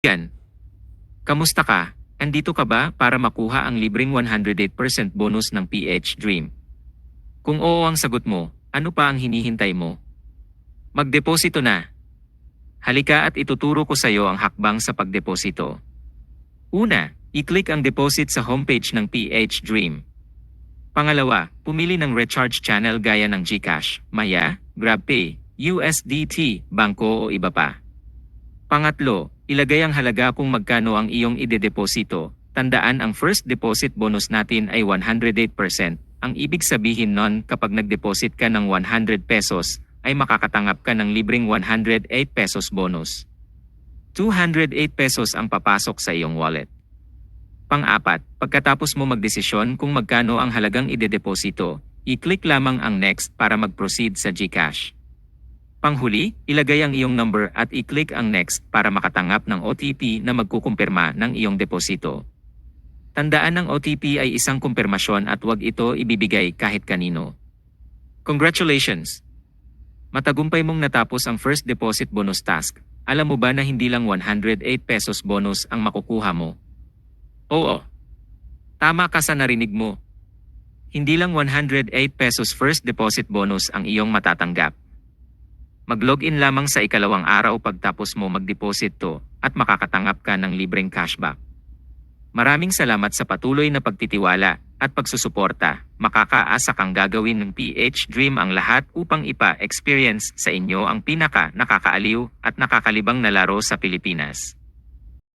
Yan. Kamusta ka? Andito ka ba para makuha ang libreng 108% bonus ng PH Dream? Kung oo ang sagot mo, ano pa ang hinihintay mo? Magdeposito na. Halika at ituturo ko sa iyo ang hakbang sa pagdeposito. Una, i-click ang deposit sa homepage ng PH Dream. Pangalawa, pumili ng recharge channel gaya ng GCash, Maya, GrabPay, USDT, Bangko o iba pa. Pangatlo, ilagay ang halaga kung magkano ang iyong idedeposito. Tandaan ang first deposit bonus natin ay 108%. Ang ibig sabihin nun kapag nagdeposit ka ng 100 pesos, ay makakatanggap ka ng libreng 108 pesos bonus. 208 pesos ang papasok sa iyong wallet. Pang-apat, pagkatapos mo magdesisyon kung magkano ang halagang idedeposito, i-click lamang ang next para mag-proceed sa GCash. Panghuli, ilagay ang iyong number at i-click ang next para makatanggap ng OTP na magkukumpirma ng iyong deposito. Tandaan ng OTP ay isang kumpirmasyon at huwag ito ibibigay kahit kanino. Congratulations! Matagumpay mong natapos ang first deposit bonus task. Alam mo ba na hindi lang 108 pesos bonus ang makukuha mo? Oo. Tama ka sa narinig mo. Hindi lang 108 pesos first deposit bonus ang iyong matatanggap. Mag-login lamang sa ikalawang araw pagtapos mo mag-deposit to at makakatanggap ka ng libreng cashback. Maraming salamat sa patuloy na pagtitiwala at pagsusuporta. Makakaasa kang gagawin ng PH Dream ang lahat upang ipa-experience sa inyo ang pinaka nakakaaliw at nakakalibang na laro sa Pilipinas.